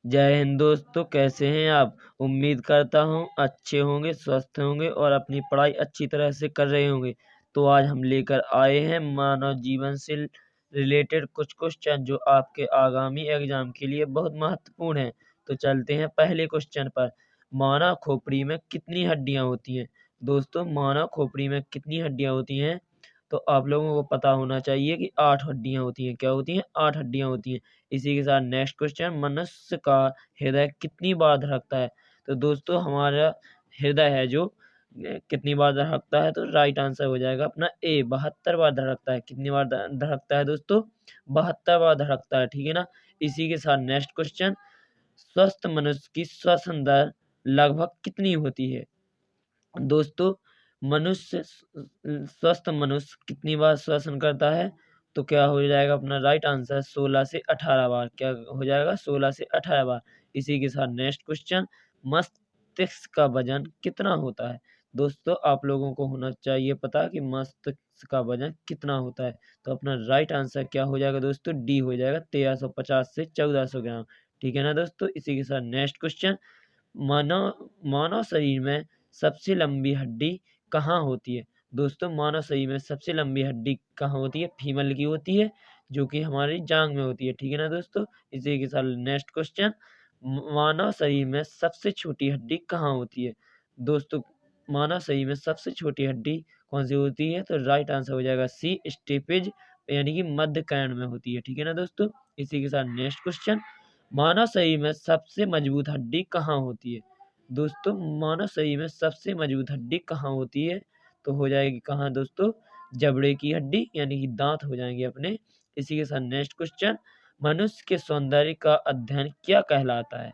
जय हिंद दोस्तों, कैसे हैं आप। उम्मीद करता हूँ अच्छे होंगे, स्वस्थ होंगे और अपनी पढ़ाई अच्छी तरह से कर रहे होंगे। तो आज हम लेकर आए हैं मानव जीवन से रिलेटेड कुछ क्वेश्चन जो आपके आगामी एग्जाम के लिए बहुत महत्वपूर्ण हैं। तो चलते हैं पहले क्वेश्चन पर। मानव खोपड़ी में कितनी हड्डियां होती हैं। दोस्तों, मानव खोपड़ी में कितनी हड्डियां होती हैं, तो आप लोगों को पता होना चाहिए कि 8 हड्डियां होती हैं। क्या होती हैं? 8 हड्डियां होती हैं। इसी के साथ नेक्स्ट क्वेश्चन, मनुष्य का हृदय कितनी बार धड़कता है। तो दोस्तों, हमारा हृदय है जो कितनी बार धड़कता है, तो राइट आंसर हो जाएगा अपना ए, 72 बार धड़कता है। कितनी बार धड़कता है दोस्तों? 72 बार धड़कता है, ठीक है ना। इसी के साथ नेक्स्ट क्वेश्चन, स्वस्थ मनुष्य की श्वसन दर लगभग कितनी होती है। दोस्तों, स्वस्थ मनुष्य कितनी बार श्वसन करता है, तो क्या हो जाएगा अपना राइट आंसर 16 से 18 बार। क्या हो जाएगा? 16 से 18 बार। इसी के साथ नेक्स्ट क्वेश्चन, मस्तिष्क का वजन कितना होता है। दोस्तों, आप लोगों को होना चाहिए पता कि मस्तिष्क का वजन कितना होता है। तो अपना राइट आंसर क्या हो जाएगा दोस्तों? डी हो जाएगा, 1350 से 1400 ग्राम। ठीक है ना दोस्तों। इसी के साथ नेक्स्ट क्वेश्चन, मानव मानव शरीर में सबसे लंबी हड्डी कहाँ होती है। दोस्तों, मानव शरीर में सबसे लंबी हड्डी कहाँ होती है? फीमर की होती है, जो कि हमारी जांघ में होती है। ठीक है ना दोस्तों। इसी के साथ नेक्स्ट क्वेश्चन, मानव शरीर में सबसे छोटी हड्डी कहाँ होती है। दोस्तों, मानव शरीर में सबसे छोटी हड्डी कौन सी होती है, तो राइट आंसर हो जाएगा सी, स्टेपेज, यानी कि मध्य कर्ण में होती है। ठीक है ना दोस्तों। इसी के साथ नेक्स्ट क्वेश्चन, मानव शरीर में सबसे मजबूत हड्डी कहाँ होती है। दोस्तों, मानव शरीर में सबसे मजबूत हड्डी कहाँ होती है, तो हो जाएगी कहाँ दोस्तों? जबड़े की हड्डी, यानी कि दांत हो जाएंगे अपने। इसी के साथ नेक्स्ट क्वेश्चन, मनुष्य के सौंदर्य का अध्ययन क्या कहलाता है।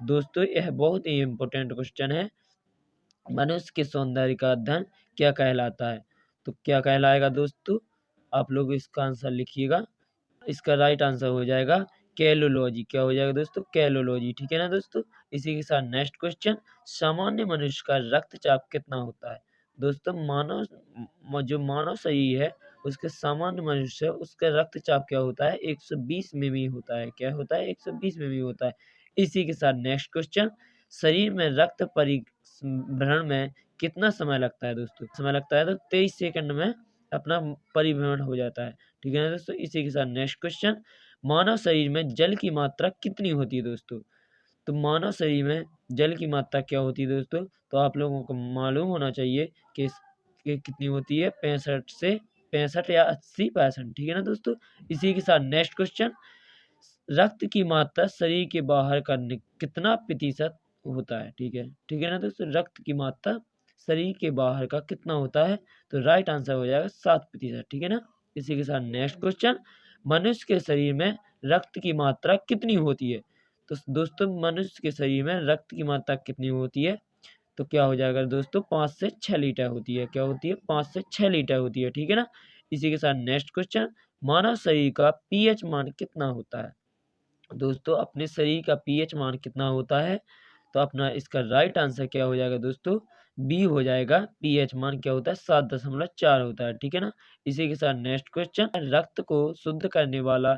दोस्तों, यह बहुत ही इम्पोर्टेंट क्वेश्चन है। मनुष्य के सौंदर्य का अध्ययन क्या कहलाता है, तो क्या कहलाएगा दोस्तों? आप लोग इसका आंसर लिखिएगा। इसका राइट आंसर हो जाएगा कैलोलॉजी। क्या हो जाएगा दोस्तों? कैलोलॉजी। ठीक है ना दोस्तों। इसी के साथ नेक्स्ट क्वेश्चन, सामान्य मनुष्य का रक्तचाप कितना होता है। दोस्तों, जो मानव शरीर है, उसके सामान्य मनुष्य है, उसका रक्तचाप क्या होता है? 120 में भी होता है। क्या होता है? 120 में भी होता है। इसी के साथ नेक्स्ट क्वेश्चन, शरीर में रक्त परिभ्रमण में कितना समय लगता है दोस्तों? समय लगता है तो 23 सेकंड में अपना परिभ्रमण हो जाता है। ठीक है ना दोस्तों। इसी के साथ नेक्स्ट क्वेश्चन, मानव शरीर में जल की मात्रा कितनी होती है दोस्तों? तो मानव शरीर में जल की मात्रा क्या होती है दोस्तों? तो आप लोगों को मालूम होना चाहिए कि कितनी होती है, 65 से 65 या 80%। ठीक है ना दोस्तों। इसी के साथ नेक्स्ट क्वेश्चन, रक्त की मात्रा शरीर के बाहर का कितना प्रतिशत होता है। ठीक है ना दोस्तों। रक्त की मात्रा शरीर के बाहर का कितना होता है, तो राइट आंसर हो जाएगा 7%। ठीक है ना। इसी के साथ नेक्स्ट क्वेश्चन, मनुष्य के शरीर में रक्त की मात्रा कितनी होती है। तो दोस्तों, मनुष्य के शरीर में रक्त की मात्रा कितनी होती है, तो क्या हो जाएगा दोस्तों? 5 से 6 लीटर होती है। क्या होती है? 5 से 6 लीटर होती है। ठीक है ना। इसी के साथ नेक्स्ट क्वेश्चन, मानव शरीर का पीएच मान कितना होता है। दोस्तों, अपने शरीर का पीएच मान कितना होता है, तो अपना इसका राइट आंसर क्या हो जाएगा दोस्तों? बी हो जाएगा। पीएच मान क्या होता है? 7.4 होता है। ठीक है ना। इसी के साथ नेक्स्ट क्वेश्चन, रक्त को शुद्ध करने वाला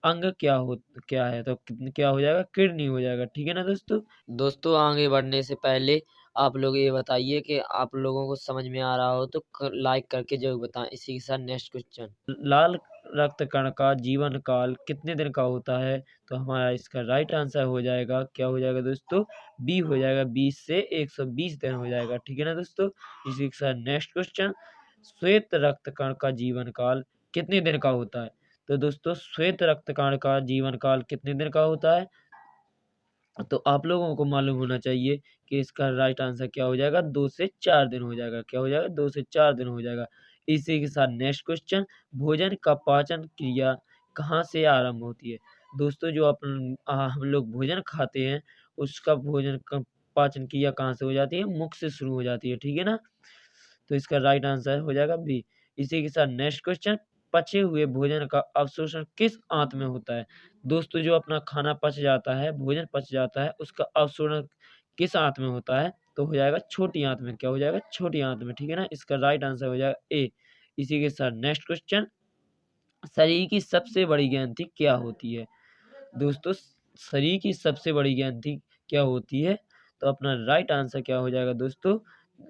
अंग क्या है, तो क्या हो जाएगा? किडनी हो जाएगा। ठीक है ना दोस्तों। दोस्तों, आगे बढ़ने से पहले आप लोग ये बताइए कि आप लोगों को समझ में आ रहा हो तो लाइक करके जरूर बताएं। इसी के साथ नेक्स्ट क्वेश्चन, लाल रक्त कण का जीवन काल कितने दिन का होता है, तो हमारा इसका राइट आंसर हो जाएगा, क्या हो जाएगा दोस्तों? बी हो जाएगा, 20 से 120 दिन हो जाएगा। ठीक है ना दोस्तों। इसी के साथ नेक्स्ट क्वेश्चन, श्वेत रक्त कण का जीवन काल कितने दिन का होता है। तो दोस्तों, श्वेत रक्त कण का जीवन काल कितने दिन का होता है, तो आप लोगों को मालूम होना चाहिए कि इसका राइट आंसर क्या हो जाएगा? 2 से 4 दिन हो जाएगा। क्या हो जाएगा? 2 से 4 दिन हो जाएगा। इसी के साथ नेक्स्ट क्वेश्चन, भोजन का पाचन क्रिया कहाँ से आरंभ होती है। दोस्तों, जो हम लोग भोजन खाते हैं, उसका भोजन का पाचन क्रिया कहाँ से हो जाती है? मुख से शुरू हो जाती है। ठीक है ना। तो इसका राइट आंसर हो जाएगा बी। इसी के साथ नेक्स्ट क्वेश्चन, पचे हुए भोजन का अवशोषण किस आंत में होता है। दोस्तों, जो अपना खाना पच जाता है, भोजन पच जाता है, उसका अवशोषण किस आंत में होता है, तो हो जाएगा छोटी आंत में। क्या हो जाएगा? छोटी आंत में। ठीक है ना। इसका राइट आंसर हो जाएगा ए। इसी के साथ नेक्स्ट क्वेश्चन, शरीर की सबसे बड़ी ग्रंथि क्या होती है। दोस्तों, शरीर की सबसे बड़ी ग्रंथि क्या होती है? तो अपना राइट आंसर क्या हो जाएगा दोस्तों?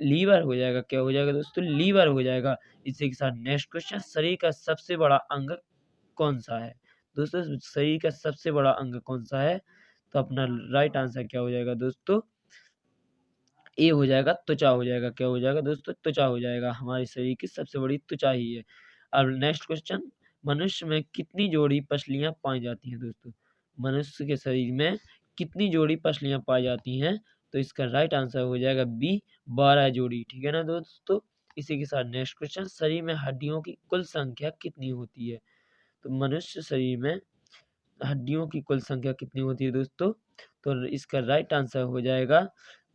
लीवर हो जाएगा। क्या हो जाएगा दोस्तों? लीवर हो जाएगा। इसी के साथ नेक्स्ट क्वेश्चन, शरीर का सबसे बड़ा अंग कौन-सा है? दोस्तों शरीर का सबसे बड़ा अंग कौन-सा है? तो अपना राइट आंसर क्या हो जाएगा दोस्तों? ए हो जाएगा, त्वचा हो जाएगा। क्या हो जाएगा दोस्तों? त्वचा हो जाएगा। हमारे शरीर की सबसे बड़ी त्वचा ही है। अब नेक्स्ट क्वेश्चन, मनुष्य में कितनी जोड़ी पसलियाँ पाई जाती हैं दोस्तों? मनुष्य के शरीर में कितनी जोड़ी पसलियाँ पाई जाती हैं? तो इसका राइट आंसर हो जाएगा बी, 12 जोड़ी। ठीक है ना दोस्तों? इसी के साथ नेक्स्ट क्वेश्चन, शरीर में हड्डियों की कुल संख्या कितनी होती है? तो मनुष्य शरीर में हड्डियों की कुल संख्या कितनी होती है दोस्तों? तो इसका राइट आंसर हो जाएगा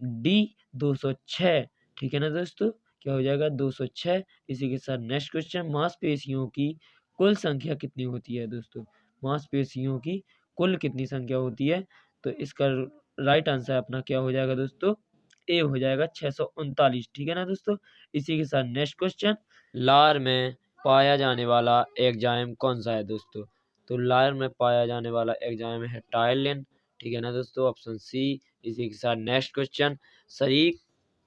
डी, 206। ठीक है ना दोस्तों? क्या हो जाएगा? 206। इसी के साथ नेक्स्ट क्वेश्चन, मांसपेशियों की कुल संख्या कितनी होती है दोस्तों? मांसपेशियों की कुल कितनी संख्या होती है? तो इसका राइट आंसर अपना क्या हो जाएगा दोस्तों? ए हो जाएगा, 639। ठीक है ना दोस्तों? इसी के साथ नेक्स्ट क्वेश्चन, लार में पाया जाने वाला एंजाइम कौन सा है दोस्तों? तो लार में पाया जाने वाला एंजाइम है टायलिन। ठीक है ना दोस्तों? Option C. इसी के साथ नेक्स्ट क्वेश्चन, शरीर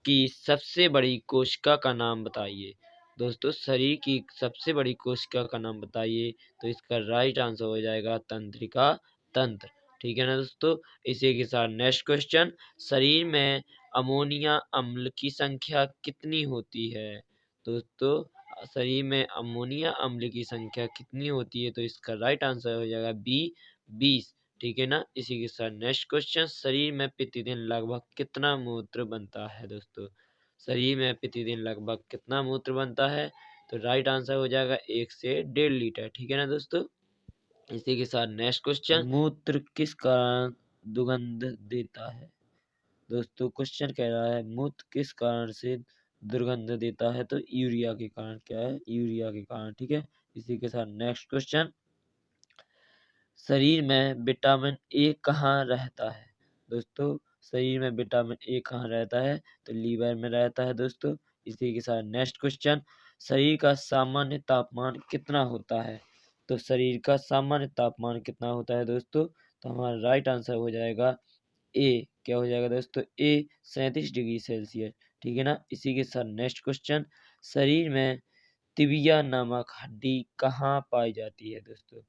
की सबसे बड़ी कोशिका का नाम बताइए। दोस्तों शरीर की सबसे बड़ी कोशिका का नाम बताइए। तो इसका राइट आंसर हो जाएगा तंत्रिका तंत्र। ठीक है ना दोस्तों? इसी के साथ नेक्स्ट क्वेश्चन, शरीर में अमोनिया अम्ल की संख्या कितनी होती है? दोस्तों शरीर में अमोनिया अम्ल की संख्या कितनी होती है? तो इसका राइट आंसर हो जाएगा बी, 20। ठीक है ना? इसी के साथ नेक्स्ट क्वेश्चन, शरीर में प्रतिदिन लगभग कितना मूत्र बनता है दोस्तों? शरीर में प्रतिदिन लगभग कितना मूत्र बनता है? तो राइट आंसर हो जाएगा 1 से 1.5 लीटर। ठीक है ना दोस्तों? इसी के साथ नेक्स्ट क्वेश्चन, मूत्र किस कारण दुर्गंध देता है? दोस्तों क्वेश्चन कह रहा है मूत्र किस कारण से दुर्गंध देता है? तो यूरिया के कारण। क्या है? यूरिया के कारण। ठीक है? इसी के साथ नेक्स्ट क्वेश्चन, शरीर में विटामिन ए कहाँ रहता है? दोस्तों शरीर में विटामिन ए कहाँ रहता है? तो लीवर में रहता है दोस्तों। इसी के साथ नेक्स्ट क्वेश्चन, शरीर का सामान्य तापमान कितना होता है? तो शरीर का सामान्य तापमान कितना होता है दोस्तों? तो हमारा राइट आंसर हो जाएगा ए। क्या हो जाएगा दोस्तों? ए, 37 डिग्री सेल्सियस। ठीक है ना? इसी के साथ नेक्स्ट क्वेश्चन, शरीर में टिबिया नामक हड्डी कहाँ पाई जाती है दोस्तों?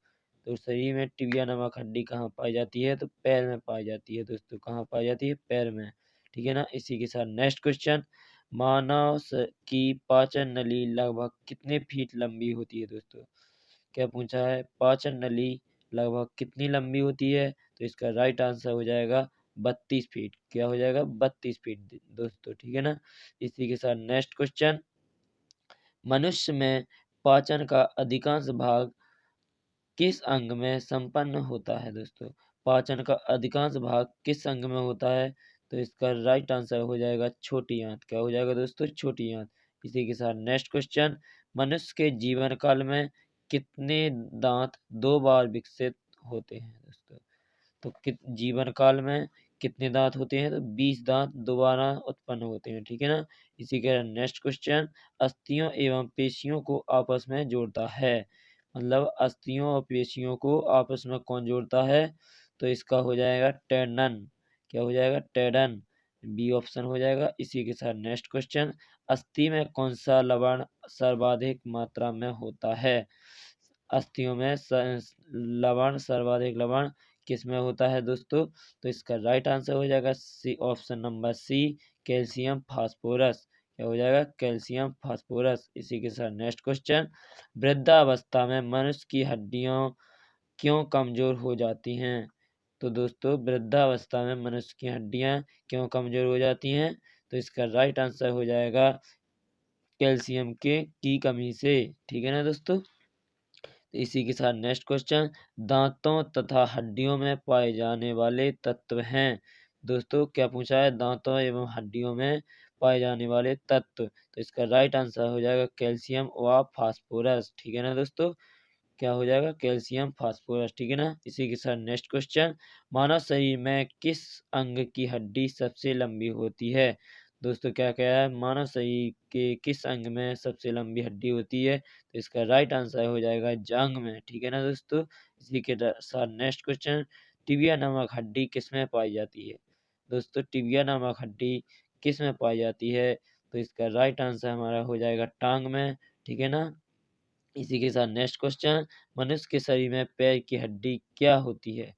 तो शरीर में टिबिया नामक हड्डी कहाँ पाई जाती है? तो पैर में पाई जाती है दोस्तों। कहाँ पाई जाती है? पैर में। ठीक है ना? इसी के साथ नेक्स्ट क्वेश्चन, मानव की पाचन नली लगभग कितने फीट लंबी होती है दोस्तों? क्या पूछा है? पाचन नली लगभग कितनी लंबी होती है? तो इसका राइट आंसर हो जाएगा 32 फीट। क्या हो जाएगा? 32 फीट दोस्तों। ठीक है ना? इसी के साथ नेक्स्ट क्वेश्चन, मनुष्य में पाचन का अधिकांश भाग किस अंग में संपन्न होता है दोस्तों? पाचन का अधिकांश भाग किस अंग में होता है? तो इसका राइट आंसर हो जाएगा छोटी आंत। क्या हो जाएगा दोस्तों? छोटी आंत। इसी के साथ नेक्स्ट क्वेश्चन, मनुष्य के जीवन काल में कितने दांत 2 बार विकसित होते हैं दोस्तों? तो जीवन काल में कितने दांत होते हैं? तो 20 दांत दोबारा उत्पन्न होते हैं। ठीक है ना? इसी के नेक्स्ट क्वेश्चन, अस्थियों एवं पेशियों को आपस में जोड़ता है। मतलब अस्थियों और पेशियों को आपस में कौन जोड़ता है? तो इसका हो जाएगा टेंडन। क्या हो जाएगा? टेंडन। बी ऑप्शन हो जाएगा। इसी के साथ नेक्स्ट क्वेश्चन, अस्थि में कौन सा लवण सर्वाधिक मात्रा में होता है? अस्थियों में लवण, सर्वाधिक लवण किस में होता है दोस्तों? तो इसका राइट आंसर हो जाएगा C, option number C, calcium phosphorus. क्या हो जाएगा? Calcium phosphorus. इसी के साथ नेक्स्ट क्वेश्चन, वृद्धावस्था में मनुष्य की हड्डियां क्यों कमजोर हो जाती हैं? तो दोस्तों वृद्धावस्था में मनुष्य की हड्डियां क्यों कमजोर हो जाती हैं? तो इसका राइट आंसर हो जाएगा कैल्शियम के की कमी से। ठीक है ना दोस्तों? इसी के साथ नेक्स्ट क्वेश्चन, दांतों तथा हड्डियों में पाए जाने वाले तत्व हैं। दोस्तों क्या पूछा है? दांतों एवं हड्डियों में पाए जाने वाले तत्व। तो इसका राइट आंसर हो जाएगा कैल्शियम व फास्फोरस। ठीक है ना दोस्तों? क्या हो जाएगा? Calcium phosphorus. ठीक है ना? इसी के साथ नेक्स्ट क्वेश्चन, मानव शरीर में किस अंग की हड्डी सबसे लंबी होती है? दोस्तों क्या कह रहा है? मानव शरीर के किस अंग में सबसे लंबी हड्डी होती है? तो इसका राइट आंसर हो जाएगा जांघ में। ठीक है ना दोस्तों? इसी के साथ नेक्स्ट क्वेश्चन, टिबिया नामक हड्डी किसमें पाई जाती है? दोस्तों टिबिया नामक हड्डी किस में पाई जाती है? तो इसका राइट आंसर हमारा हो जाएगा टांग में, ठीक है ना। इसी के साथ नेक्स्ट क्वेश्चन, मनुष्य के शरीर में पैर की हड्डी क्या होती है?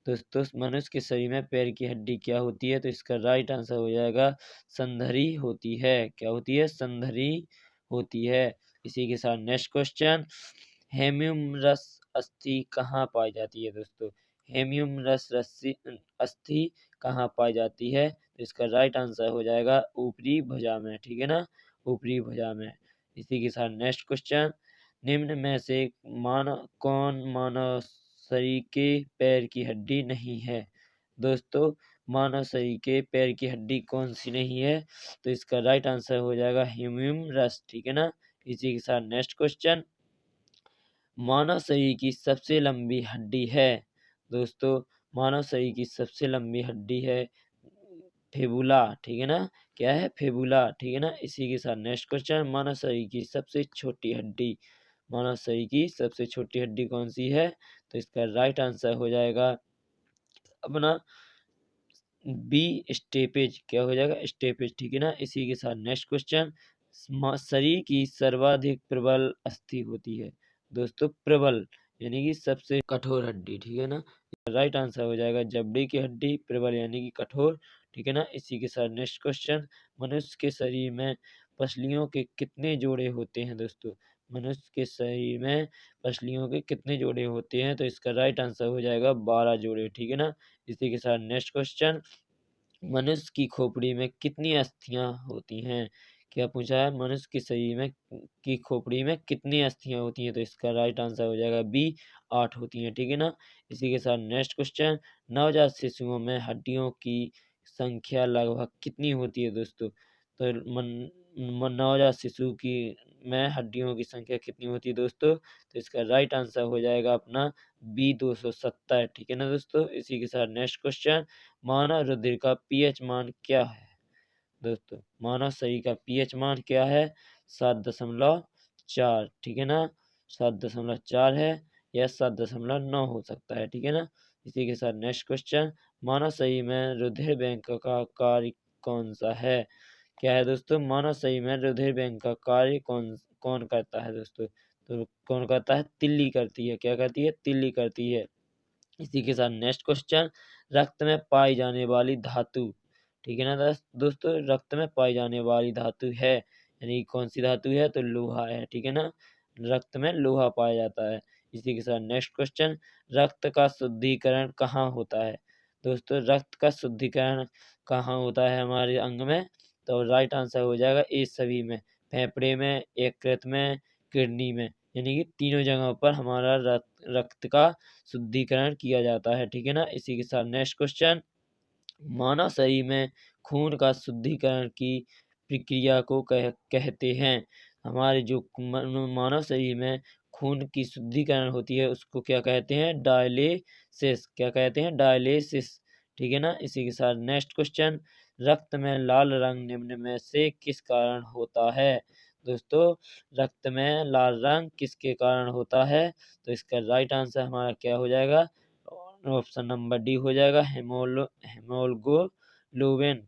दोस्तों मनुष्य के शरीर में पैर की हड्डी क्या होती है? तो इसका राइट आंसर हो जाएगा संधरी होती है। क्या होती है? संधरी होती है। इसी के साथ नेक्स्ट क्वेश्चन, हेम्यूमरस अस्थि कहाँ पाई जाती है? दोस्तों हेम्यूमरस अस्थि कहाँ पाई जाती है? तो इसका राइट आंसर हो जाएगा ऊपरी भुजा में, ठीक है ना, ऊपरी भुजा में। इसी के साथ नेक्स्ट क्वेश्चन, निम्न में से कौन मानव शरीर के पैर की हड्डी नहीं है? दोस्तों मानव शरीर के पैर की हड्डी कौन सी नहीं है? तो इसका राइट आंसर हो जाएगा ह्यूमरस, ठीक है ना। इसी के साथ नेक्स्ट क्वेश्चन, मानव शरीर की सबसे लंबी हड्डी है? दोस्तों मानव शरीर की सबसे लंबी हड्डी है फेबुला, ठीक है ना। क्या है? फेबुला, ठीक है ना। इसी के साथ नेक्स्ट क्वेश्चन, मानव शरीर की सबसे छोटी हड्डी, मानव शरीर की सबसे छोटी हड्डी कौन सी है? तो इसका राइट आंसर हो जाएगा अपना बी स्टेपेज। क्या हो जाएगा? स्टेपेज, ठीक है ना। इसी के साथ नेक्स्ट क्वेश्चन, शरीर की सर्वाधिक प्रबल अस्थि होती है? दोस्तों प्रबल यानी कि सबसे कठोर हड्डी, ठीक है ना। राइट आंसर हो जाएगा जबड़े की हड्डी, प्रबल यानी कि कठोर, ठीक है ना। इसी के साथ नेक्स्ट क्वेश्चन, मनुष्य के शरीर में पसलियों के कितने जोड़े होते हैं? दोस्तों मनुष्य के शरीर में पसलियों के कितने जोड़े होते हैं? तो इसका राइट आंसर हो जाएगा 12 जोड़े, ठीक है ना। इसी के साथ नेक्स्ट क्वेश्चन, मनुष्य की खोपड़ी में कितनी अस्थियां होती हैं? क्या पूछा है? मनुष्य के शरीर में की खोपड़ी में कितनी अस्थियां होती हैं? तो इसका राइट आंसर हो जाएगा बी 8 होती हैं, ठीक है ना। इसी के साथ नेक्स्ट क्वेश्चन, नवजात शिशुओं में हड्डियों की संख्या लगभग कितनी होती है? दोस्तों तो नवजात शिशु की में हड्डियों की संख्या कितनी होती है दोस्तों? तो इसका राइट आंसर हो जाएगा अपना बी 270, ठीक है ना दोस्तों। इसी के साथ नेक्स्ट क्वेश्चन, मानव रुधिर का पीएच मान क्या है? दोस्तों मानव शरीर का पीएच मान क्या है? 7.4, ठीक है ना। 7.4 है या 7.9 हो सकता है, ठीक है ना। इसी के साथ नेक्स्ट क्वेश्चन, मानव शरीर में रुधिर बैंक का कार्य कौन सा है? क्या है दोस्तों? मानव शरीर में रुधिर बैंक का कार्य कौन कौन करता है? दोस्तों तो कौन करता है? तिल्ली करती है। क्या करती है? तिल्ली करती है। इसी के साथ नेक्स्ट क्वेश्चन, रक्त में पाई जाने वाली धातु, ठीक है ना दोस्तों, रक्त में पाई जाने वाली धातु है यानी कौन सी धातु है? तो लोहा है, ठीक है ना। रक्त में लोहा पाया जाता है। इसी के साथ नेक्स्ट क्वेश्चन, रक्त का शुद्धिकरण कहाँ होता है? दोस्तों रक्त का शुद्धिकरण कहाँ होता है हमारे अंग में? तो राइट आंसर हो जाएगा ए सभी में, फेफड़े में, यकृत में, किडनी में, यानी कि तीनों जगहों पर हमारा रक्त का शुद्धिकरण किया जाता है, ठीक है ना। इसी के साथ नेक्स्ट क्वेश्चन, मानव शरीर में खून का शुद्धिकरण की प्रक्रिया को कहते हैं? हमारे जो मानव शरीर में खून की शुद्धिकरण होती है उसको क्या कहते हैं? डायलिसिस। क्या कहते हैं? डायलिसिस, ठीक है ना। इसी के साथ नेक्स्ट क्वेश्चन, रक्त में लाल रंग निम्न में से किस कारण होता है? दोस्तों रक्त में लाल रंग किसके कारण होता है? तो इसका राइट आंसर हमारा क्या हो जाएगा? ऑप्शन नंबर डी हो जाएगा, हेमोग्लोबिन,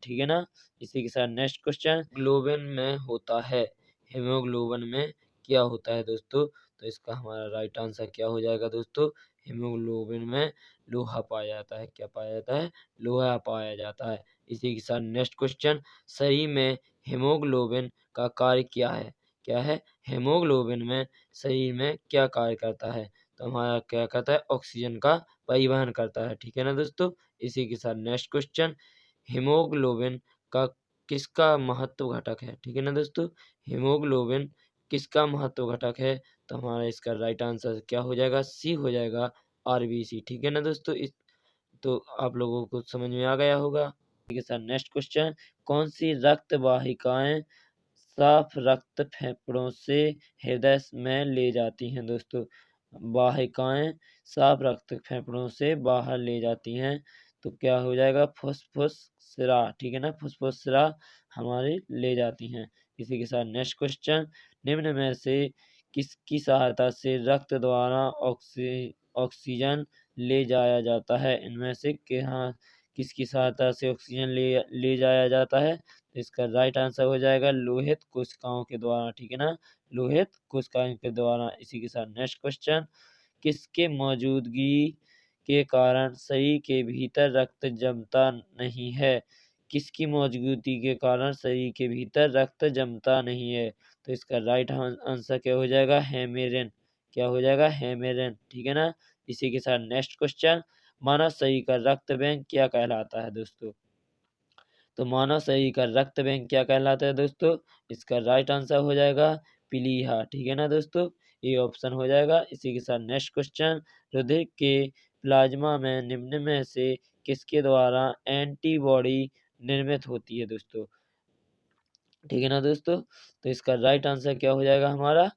ठीक है ना। इसी के साथ नेक्स्ट क्वेश्चन, ग्लोबिन में होता है, हेमोग्लोबिन में क्या होता है दोस्तों? तो इसका हमारा राइट आंसर क्या हो जाएगा दोस्तों? हेमोग्लोबिन में लोहा पाया जाता है। क्या पाया जाता है? लोहा पाया जाता है। इसी के साथ नेक्स्ट क्वेश्चन, शरीर में हेमोग्लोबिन का कार्य क्या है? क्या है? हेमोग्लोबिन में शरीर में क्या कार्य करता है? तो हमारा क्या कहता है? ऑक्सीजन का परिवहन करता है, ठीक है ना दोस्तों। इसी के साथ नेक्स्ट क्वेश्चन, हीमोग्लोबिन का किसका महत्व घटक है? ठीक है ना दोस्तों, हीमोग्लोबिन किसका महत्व घटक है? तो हमारा इसका राइट आंसर क्या हो जाएगा? सी हो जाएगा, आरबीसी, ठीक है ना दोस्तों। इस तो आप लोगों को समझ में आ गया होगा। ठीक है सर, नेक्स्ट क्वेश्चन, कौन सी रक्त वाहिकाएं साफ रक्त फेफड़ों से हृदय में ले जाती हैं? दोस्तों वाहिकाएं साफ रक्त फेफड़ों से बाहर ले जाती हैं, तो क्या हो जाएगा? फुसफुस सिरा, ठीक है ना, फुसफुस सिरा हमारे ले जाती हैं। इसी के साथ नेक्स्ट क्वेश्चन, निम्न में से किसकी सहायता से रक्त द्वारा ऑक्सीजन ले जाया जाता है? इनमें से किसकी सहायता से ऑक्सीजन ले जाया जाता है? तो इसका राइट आंसर हो जाएगा लोहित कोशिकाओं के द्वारा, ठीक है ना, लोहित कोशिकाओं के द्वारा। इसी के साथ नेक्स्ट क्वेश्चन, किसके मौजूदगी के कारण शरीर के भीतर रक्त जमता नहीं है? किसकी मौजूदगी के कारण शरीर के भीतर रक्त जमता नहीं है? तो इसका राइट आंसर क्या हो जाएगा? हेमेरिन। क्या हो जाएगा? हेमेरिन, ठीक है ना। इसी के साथ नेक्स्ट क्वेश्चन, मानव शरीर का रक्त बैंक क्या कहलाता है दोस्तों? तो मानव शरीर का रक्त बैंक क्या कहलाता है दोस्तों? इसका राइट आंसर हो जाएगा प्लीहा, ठीक है ना दोस्तों, ये ऑप्शन हो जाएगा। इसी के साथ नेक्स्ट क्वेश्चन, हृदय के प्लाज्मा में निम्न में से किसके द्वारा एंटीबॉडी निर्मित होती है दोस्तों? ठीक है ना दोस्तों, तो इसका राइट आंसर क्या हो जाएगा हमारा?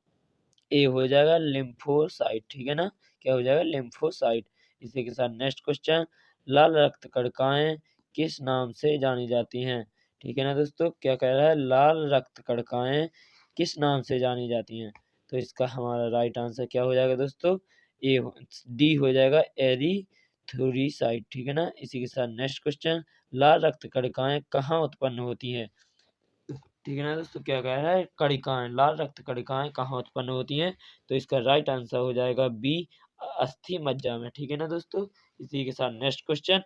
ए हो जाएगा लिम्फोसाइट, ठीक है ना, क्या हो जाएगा? लिम्फोसाइट। इसी के साथ नेक्स्ट क्वेश्चन, लाल रक्त कणिकाएं किस नाम से जानी जाती हैं? ठीक है ना दोस्तों, क्या कह रहा है? लाल रक्त कणिकाएं किस नाम से जानी जाती हैं? तो इसका हमारा राइट आंसर क्या हो जाएगा दोस्तों? डी हो जाएगा एरीथ्रोसाइट, ठीक है ना। इसी के साथ नेक्स्ट क्वेश्चन, लाल रक्त कणिकाएं कहाँ उत्पन्न होती हैं? ठीक है ना दोस्तों, क्या कह रहा है? कणिकाएं, लाल रक्त कणिकाएं कहाँ उत्पन्न होती हैं? तो इसका राइट आंसर हो जाएगा बी, अस्थि मज्जा में, ठीक है ना दोस्तों। इसी के साथ नेक्स्ट क्वेश्चन,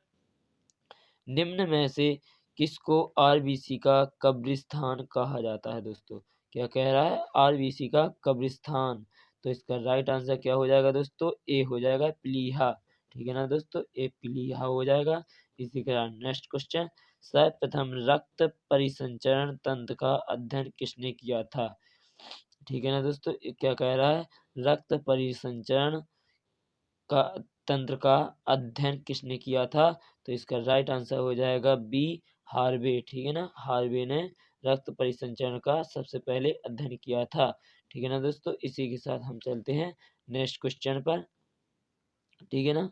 निम्न में से किसको आरबीसी का कब्रिस्तान कहा जाता है दोस्तों? क्या कह रहा है? आरबीसी का कब्रिस्तान। तो इसका राइट आंसर क्या हो जाएगा दोस्तों? ए हो जाएगा प्लीहा, ठीक है ना दोस्तों, ए प्लीहा हो जाएगा। इसी के साथ नेक्स्ट क्वेश्चन, सर्वप्रथम रक्त परिसंचरण तंत्र का अध्ययन किसने किया था? ठीक है ना दोस्तों, ये क्या कह रहा है? रक्त परिसंचरण का तंत्र का अध्ययन किसने किया था? तो इसका राइट आंसर हो जाएगा बी, हार्वे, ठीक है ना, हार्वे ने रक्त परिसंचरण का सबसे पहले अध्ययन किया था, ठीक है ना दोस्तों। इसी के साथ हम चलते हैं नेक्स्ट क्वेश्चन पर, ठीक है ना।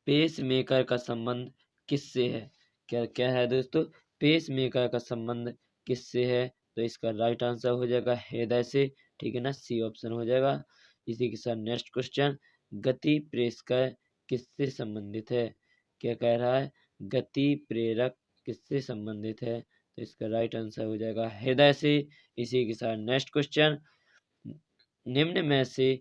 पेस मेकर का संबंध किससे है? क्या क्या है दोस्तों? पेस मेकर का संबंध किससे है? तो इसका राइट आंसर हो जाएगा हृदय से, ठीक है ना, सी ऑप्शन हो जाएगा। इसी के साथ नेक्स्ट क्वेश्चन, गति प्रेरक किससे संबंधित है? क्या कह रहा है? गति प्रेरक किससे संबंधित है? तो इसका राइट आंसर हो जाएगा हृदय से। इसी के साथ नेक्स्ट क्वेश्चन, निम्न में से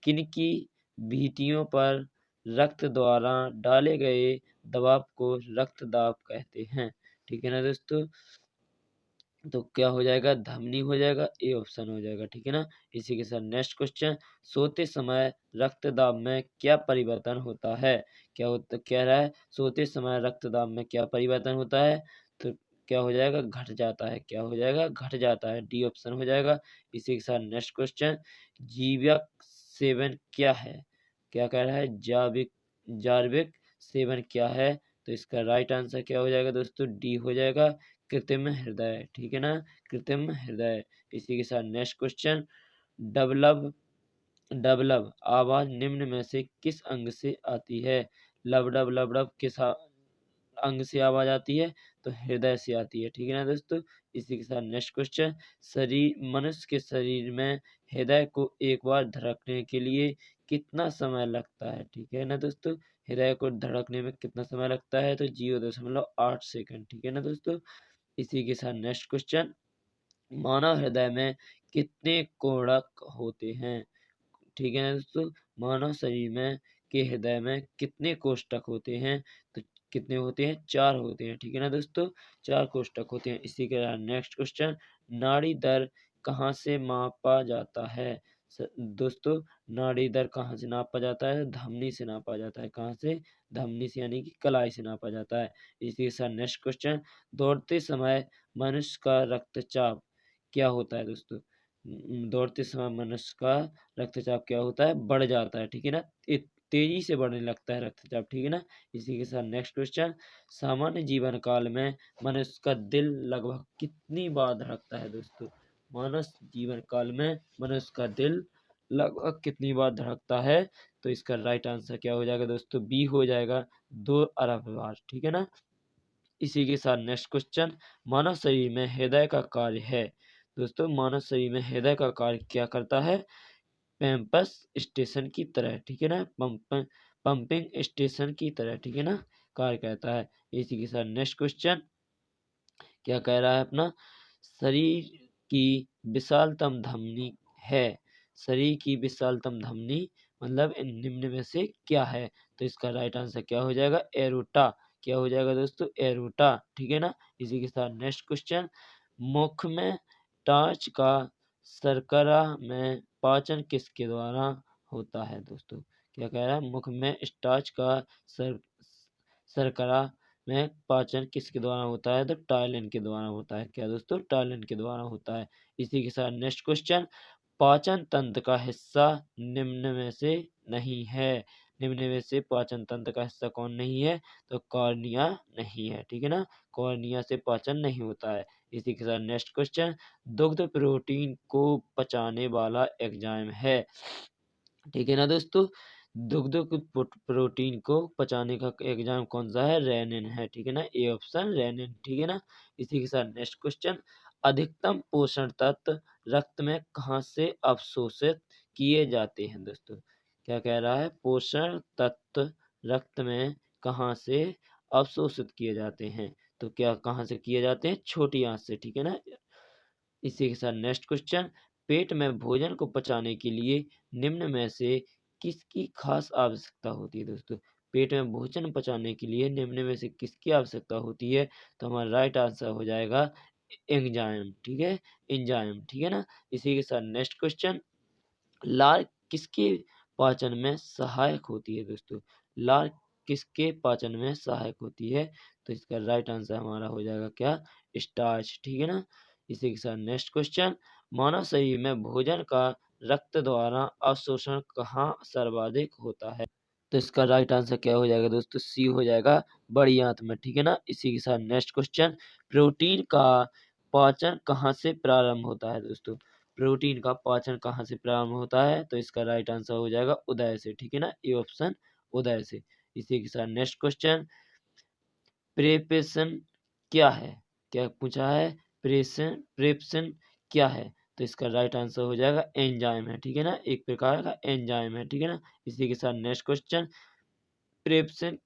किनकी भित्तियों पर रक्त द्वारा डाले गए दबाव को रक्त दाब कहते हैं? ठीक है ना दोस्तों, तो क्या हो जाएगा? धमनी हो जाएगा, ए ऑप्शन हो जाएगा, ठीक है ना। इसी के साथ नेक्स्ट क्वेश्चन, सोते समय रक्तदाब में क्या परिवर्तन होता है? क्या होता, कह रहा है सोते समय रक्तदाब में क्या परिवर्तन होता है? तो क्या हो जाएगा? घट जाता है, क्या हो जाएगा? घट जाता है, डी ऑप्शन हो जाएगा। इसी के साथ नेक्स्ट क्वेश्चन, जीवक सेवन क्या है? क्या कह रहा है? जाविक जार्विक सेवन क्या है? तो इसका राइट आंसर क्या हो जाएगा दोस्तों? डी हो जाएगा, कृत्रिम हृदय, ठीक है ना, कृत्रिम हृदय। इसी के साथ नेक्स्ट क्वेश्चन, डबलब डबलब आवाज निम्न में से किस अंग से आती है? लबडब लबडब किस अंग से आवाज आती है? तो हृदय से आती है, ठीक है ना दोस्तों। इसी के साथ नेक्स्ट क्वेश्चन, मनुष्य के शरीर में हृदय को एक बार धड़कने के लिए कितना समय लगता है? ठीक है ना दोस्तों, हृदय को धड़कने में कितना समय लगता है? तो 0.8 सेकंड, ठीक है ना दोस्तों। इसी के साथ नेक्स्ट क्वेश्चन, मानव हृदय में कितने कोड़क होते हैं? ठीक है ना दोस्तों, मानव शरीर में के हृदय में कितने कोष्ठक होते हैं? तो कितने होते हैं? 4 होते हैं, ठीक है ना दोस्तों, 4 कोष्ठक होते हैं। इसी के बाद नेक्स्ट क्वेश्चन, नाड़ी दर कहाँ से मापा जाता है? दोस्तों, नाड़ी दर कहाँ से नापा जाता है? धमनी से नापा जाता है, कहाँ से? धमनी से, यानी कि कलाई से नापा जाता है। इसी के साथ नेक्स्ट क्वेश्चन, दौड़ते समय मनुष्य का रक्तचाप क्या होता है दोस्तों? दौड़ते समय मनुष्य का रक्तचाप क्या होता है? बढ़ जाता है, ठीक है ना, तेजी से बढ़ने लगता है रक्तचाप, ठीक है ना। इसी के साथ नेक्स्ट क्वेश्चन, सामान्य जीवन काल में मनुष्य का दिल लगभग कितनी बार धड़कता है दोस्तों? मानव जीवन काल में मनुष्य का दिल लगभग कितनी बार धड़कता है? तो इसका राइट आंसर क्या हो जाएगा दोस्तों? बी हो जाएगा, 2 अरब बार, ठीक है ना। इसी के साथ नेक्स्ट क्वेश्चन, मानव शरीर में हृदय का कार्य है। दोस्तों, मानव शरीर में हृदय का कार्य क्या करता है? पैम्पस स्टेशन की तरह, ठीक है ना, पंपिंग स्टेशन की तरह, ठीक है ना, कार्य करता है। इसी के साथ नेक्स्ट क्वेश्चन क्या कह रहा है अपना, शरीर की विशालतम धमनी है। शरीर की विशालतम धमनी मतलब निम्न में से क्या है? तो इसका राइट आंसर क्या हो जाएगा? एरोटा। क्या हो जाएगा दोस्तों? एरोटा, ठीक है ना। इसी के साथ नेक्स्ट क्वेश्चन, मुख में टार्च का शर्करा में पाचन किसके द्वारा होता है दोस्तों? क्या कह रहा है? मुख में स्टार्च का शर्करा में पाचन किसके द्वारा होता है? तो टायलिन के द्वारा होता है। क्या दोस्तों? टायलिन के द्वारा होता है। इसी के साथ नेक्स्ट क्वेश्चन, पाचन तंत्र का हिस्सा निम्न में से नहीं है। निम्न में से पाचन तंत्र का हिस्सा कौन नहीं है? तो कॉर्निया नहीं है, ठीक है ना। कॉर्निया से पाचन नहीं होता है। इसी के साथ नेक्स्ट क्वेश्चन, दुग्ध प्रोटीन को पचाने वाला एंजाइम है, ठीक है ना दोस्तों। दुग्ध प्रोटीन को पचाने का एग्जाम कौन सा है? रेनिन है, ठीक है ना। ए ऑप्शन रेनिन, ठीक है ना। इसी के साथ नेक्स्ट क्वेश्चन, अधिकतम पोषण तत्व रक्त में कहाँ से अवशोषित किए जाते हैं दोस्तों? क्या कह रहा है? पोषण तत्व रक्त में कहाँ से अवशोषित किए जाते हैं? तो क्या कहाँ से किए जाते हैं? छोटी आंत से, ठीक है ना। इसी के साथ नेक्स्ट क्वेश्चन, पेट में भोजन को पचाने के लिए निम्न में से किसकी खास आवश्यकता होती है दोस्तों? पेट में भोजन पचाने के लिए निम्न में से किसकी आवश्यकता होती है? तो हमारा राइट आंसर हो जाएगा एंजाइम, ठीक है, एंजाइम, ठीक है ना। इसी के साथ नेक्स्ट क्वेश्चन, लार किसके पाचन में सहायक होती है दोस्तों? लार किसके पाचन में सहायक होती है? तो इसका राइट आंसर हमारा हो जाएगा क्या? स्टार्च, ठीक है ना। इसी के साथ नेक्स्ट क्वेश्चन, मानव शरीर में भोजन का रक्त द्वारा अवशोषण कहाँ सर्वाधिक होता है? तो इसका राइट आंसर क्या हो जाएगा दोस्तों? सी हो जाएगा, बड़ी आंत में, ठीक है ना। इसी के साथ नेक्स्ट क्वेश्चन, प्रोटीन का पाचन कहाँ से प्रारंभ होता है दोस्तों? प्रोटीन का पाचन कहाँ से प्रारंभ होता है? तो इसका राइट आंसर हो जाएगा उदय से, ठीक है ना। ए ऑप्शन उदय से। इसी के साथ नेक्स्ट क्वेश्चन, प्रेपरेशन क्या है? क्या पूछा है? प्रेपरेशन क्या है? तो इसका राइट आंसर हो जाएगा एंजाइम है, ठीक है ना, एक प्रकार का एंजाइम है, ठीक है ना। इसी के साथ नेक्स्ट क्वेश्चन, प्रेपरेशन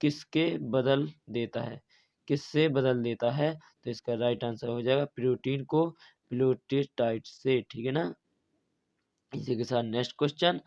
किसके बदल देता है? किससे बदल देता है? तो इसका राइट आंसर हो जाएगा प्रोटीन को प्यूरिटाइड से, ठीक है ना। इसी के साथ नेक्स्ट क्वेश्चन,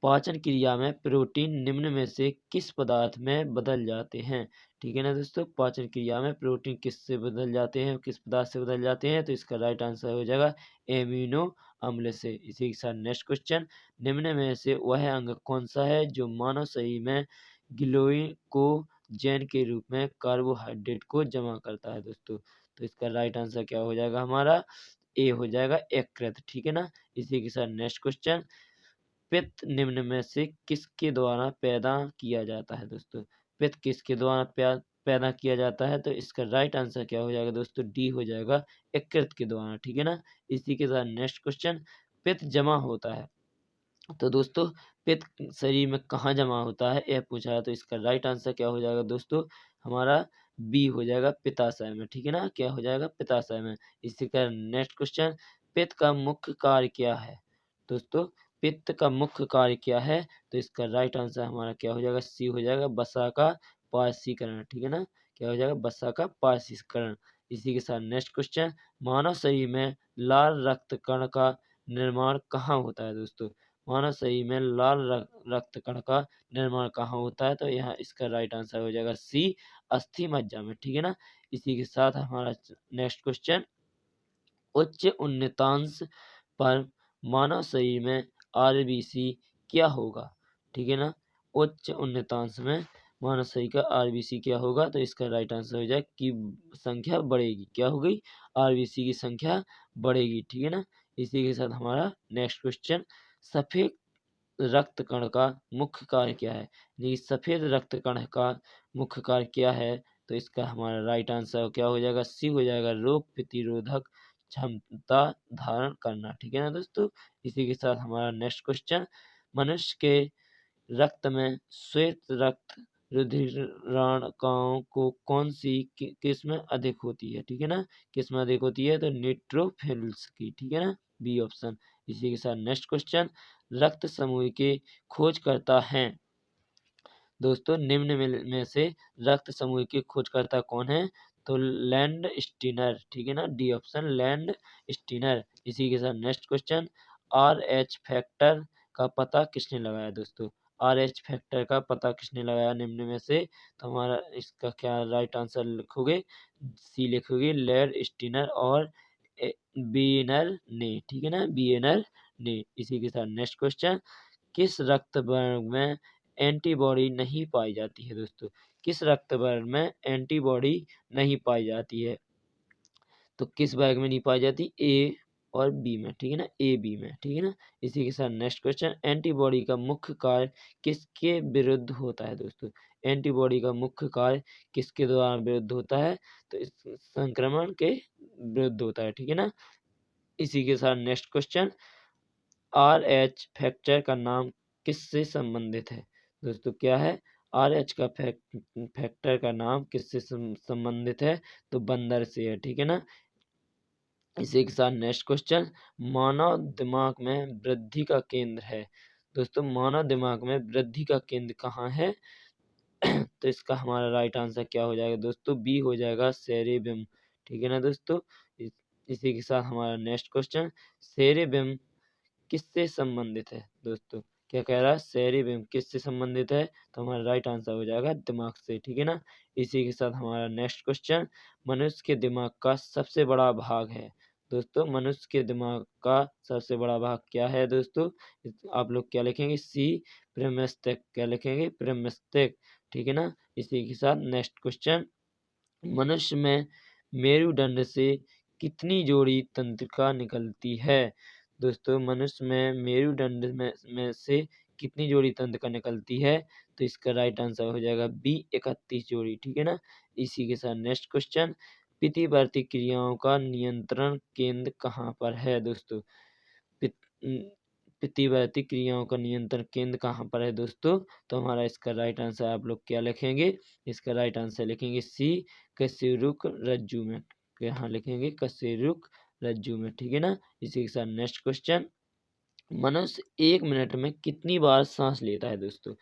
पाचन क्रिया में प्रोटीन निम्न में से किस पदार्थ में बदल जाते हैं? ठीक है ना दोस्तों, पाचन क्रिया में प्रोटीन किससे बदल जाते हैं, किस पदार्थ से बदल जाते हैं? तो इसका राइट आंसर हो जाएगा एमिनो अम्ल से। इसी के साथ नेक्स्ट क्वेश्चन, निम्न में से वह अंग कौन सा है जो मानव शरीर में ग्लूकोजेन के रूप में कार्बोहाइड्रेट को जमा करता है दोस्तों? तो इसका राइट आंसर क्या हो जाएगा हमारा? ए हो जाएगा यकृत, ठीक है ना। इसी के साथ नेक्स्ट क्वेश्चन, पित्त निम्न में से किसके द्वारा पैदा किया जाता है दोस्तों? पित्त किसके द्वारा पैदा किया जाता है? तो इसका राइट आंसर क्या हो जाएगा दोस्तों? डी हो जाएगा, यकृत के द्वारा, ठीक है ना। इसी के साथ नेक्स्ट क्वेश्चन, पित्त जमा होता है, तो दोस्तों पित्त शरीर में कहाँ जमा होता है यह पूछा है। तो इसका राइट आंसर क्या हो जाएगा दोस्तों? हमारा बी हो जाएगा, पित्ताशय में, ठीक है ना। क्या हो जाएगा? पित्ताशय में। इसी का नेक्स्ट क्वेश्चन, पित्त का मुख्य कार्य क्या है दोस्तों? पित्त का मुख्य कार्य क्या है? तो इसका राइट आंसर हमारा क्या हो जाएगा? सी हो जाएगा, वसा का पारसीकरण, ठीक है ना। क्या हो जाएगा? वसा का पारसीकरण। इसी के साथ नेक्स्ट क्वेश्चन, मानव शरीर में लाल रक्त कण का निर्माण कहाँ होता है दोस्तों? मानव शरीर में लाल रक्त कण का निर्माण कहाँ होता है? तो यहाँ इसका राइट आंसर हो जाएगा सी, अस्थि मज्जा में, ठीक है ना। इसी के साथ हमारा नेक्स्ट क्वेश्चन, उच्च उन्नतांश पर मानव शरीर में आरबीसी क्या होगा? ठीक है ना, उच्च उन्नतांश में मानव शरीर का आरबीसी क्या होगा? तो इसका राइट आंसर हो जाए कि संख्या बढ़ेगी। क्या हो गई? आरबीसी की संख्या बढ़ेगी, ठीक है ना। इसी के साथ हमारा नेक्स्ट क्वेश्चन, सफेद रक्त कण का मुख्य कार्य क्या है? यानी सफेद रक्त कण का मुख्य कार्य क्या है? तो इसका हमारा राइट आंसर क्या हो जाएगा? सी हो जाएगा, रोग प्रतिरोधक क्षमता धारण करना, ठीक है ना दोस्तों। इसी के साथ हमारा नेक्स्ट क्वेश्चन, मनुष्य के रक्त में श्वेत रक्त रुधिराणुओं को कौन सी किस्म अधिक होती है? ठीक है ना, किस्म अधिक होती है तो न्यूट्रोफिल्स की, ठीक है ना, बी ऑप्शन। इसी के साथ नेक्स्ट क्वेश्चन, रक्त समूह के खोजकर्ता हैं दोस्तों निम्न में से रक्त समूह के खोजकर्ता कौन है? तो लैंड स्टीनर, ठीक है ना, डी ऑप्शन लैंड स्टीनर। इसी के साथ नेक्स्ट क्वेश्चन, RH फैक्टर का पता किसने लगाया दोस्तों? RH फैक्टर का पता किसने लगाया निम्न में से? तो हमारा इसका क्या राइट आंसर लिखोगे? सी लिखोगे, लैंड स्टीनर और बीएनर ने, ठीक है ना, बीएनर ने। इसी के साथ नेक्स्ट क्वेश्चन, किस रक्त वर्ग में एंटीबॉडी नहीं पाई जाती है दोस्तों? किस रक्त वर्ग में एंटीबॉडी नहीं पाई जाती है? तो किस वर्ग में नहीं पाई जाती? ए और बी में, ठीक है ना, ए बी में, ठीक है ना। इसी के साथ नेक्स्ट क्वेश्चन, एंटीबॉडी का मुख्य कार्य किसके विरुद्ध होता है दोस्तों? एंटीबॉडी का मुख्य कार्य किसके द्वारा विरुद्ध होता है? तो इस संक्रमण के विरुद्ध होता है, ठीक है ना। इसी के साथ नेक्स्ट क्वेश्चन, RH फैक्टर का नाम किससे संबंधित है? दोस्तों क्या है? RH का फैक्टर का नाम किससे संबंधित है? तो बंदर से है, ठीक है ना। इसी के साथ नेक्स्ट क्वेश्चन, मानव दिमाग में वृद्धि का केंद्र है दोस्तों, मानव दिमाग में वृद्धि का केंद्र कहाँ है? तो इसका हमारा राइट आंसर क्या हो जाएगा दोस्तों? बी हो जाएगा, सेरेबियम, ठीक है ना दोस्तों। इसी के साथ हमारा नेक्स्ट क्वेश्चन, सेरेबियम किससे संबंधित है दोस्तों? क्या कह रहा है? सेरेबियम किससे संबंधित है? तो हमारा राइट आंसर हो जाएगा दिमाग से, ठीक है ना। इसी के साथ हमारा नेक्स्ट क्वेश्चन, मनुष्य के दिमाग का सबसे बड़ा भाग है दोस्तों, मनुष्य के दिमाग का सबसे बड़ा भाग क्या है दोस्तों? आप लोग क्या लिखेंगे? सी ब्रह्ममस्तिष्क, क्या लिखेंगे? ब्रह्ममस्तिष्क, ठीक है ना। इसी के साथ नेक्स्ट क्वेश्चन, मनुष्य में मेरुदंड से कितनी जोड़ी तंत्रिका निकलती है दोस्तों? मनुष्य में मेरुदंड में से कितनी जोड़ी तंत्रिका निकलती है? तो इसका राइट आंसर हो जाएगा बी, 31 जोड़ी, ठीक है ना। इसी के साथ नेक्स्ट क्वेश्चन, प्रतिवर्ती क्रियाओं का नियंत्रण केंद्र कहाँ पर है दोस्तों? प्रतिवर्ती क्रियाओं का नियंत्रण केंद्र कहाँ पर है दोस्तों? तो हमारा इसका राइट आंसर आप लोग क्या लिखेंगे? इसका राइट आंसर लिखेंगे सी, कशेरुक रज्जु में, यहाँ लिखेंगे कशेरुक रज्जु में, ठीक है ना। इसी के साथ नेक्स्ट क्वेश्चन, मनुष्य 1 मिनट में कितनी बार सांस लेता है दोस्तों?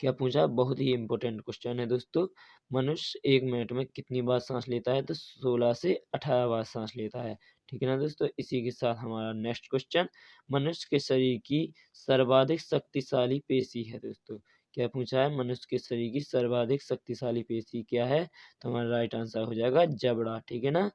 क्या पूछा? बहुत ही इंपॉर्टेंट क्वेश्चन है दोस्तों। मनुष्य 1 मिनट में कितनी बार सांस लेता है? तो 16 से 18 बार सांस लेता है, ठीक है ना दोस्तों। इसी के साथ हमारा नेक्स्ट क्वेश्चन, मनुष्य के शरीर की सर्वाधिक शक्तिशाली पेशी है दोस्तों। क्या पूछा है? मनुष्य के शरीर की सर्वाधिक शक्तिशाली पेशी क्या है? तो हमारा राइट आंसर हो जाएगा जबड़ा, ठीक है ना।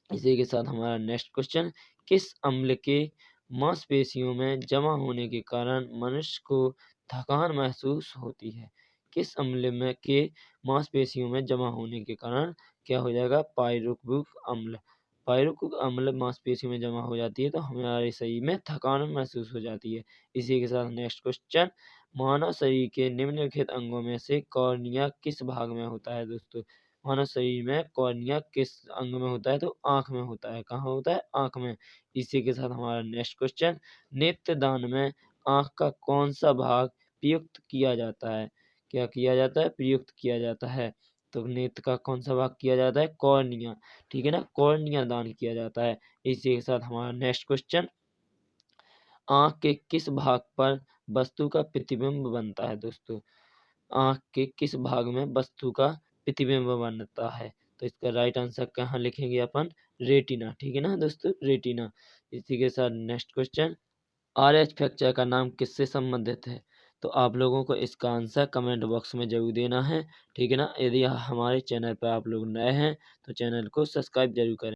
इसी के साथ हमारा नेक्स्ट क्वेश्चन, किस अम्ल के मांसपेशियों में जमा होने के कारण मनुष्य को थकान महसूस होती है? किस अम्ल में के मांसपेशियों में जमा होने के कारण क्या हो जाएगा? पायरुवेट अम्ल, पायरुवेट अम्ल मांसपेशियों में जमा हो जाती है तो हमारे शरीर में थकान महसूस हो जाती है। इसी के साथ नेक्स्ट क्वेश्चन, मानव शरीर के निम्नलिखित अंगों में से कॉर्निया किस भाग में होता है दोस्तों? मानव शरीर में कॉर्निया किस अंग में होता है? तो आँख में होता है। कहाँ होता है? आँख में। इसी के साथ हमारा नेक्स्ट क्वेश्चन, नेत्रदान में आँख का कौन सा भाग प्रयुक्त किया जाता है? क्या किया जाता है? प्रयुक्त किया जाता है। तो नेत्र का कौन सा भाग किया जाता है? कॉर्निया, ठीक है ना, कॉर्निया दान किया जाता है। इसी के साथ हमारा नेक्स्ट क्वेश्चन, आँख के किस भाग पर वस्तु का प्रतिबिंब बनता है दोस्तों? आँख के किस भाग में वस्तु का प्रतिबिंब बनता है? तो इसका राइट आंसर कहाँ लिखेंगे अपन? रेटिना, ठीक है ना दोस्तों, रेटिना। इसी के साथ नेक्स्ट क्वेश्चन, RH फ्रैक्चर का नाम किससे संबंधित है? तो आप लोगों को इसका आंसर कमेंट बॉक्स में जरूर देना है, ठीक है ना। यदि हमारे चैनल पर आप लोग नए हैं तो चैनल को सब्सक्राइब जरूर करें।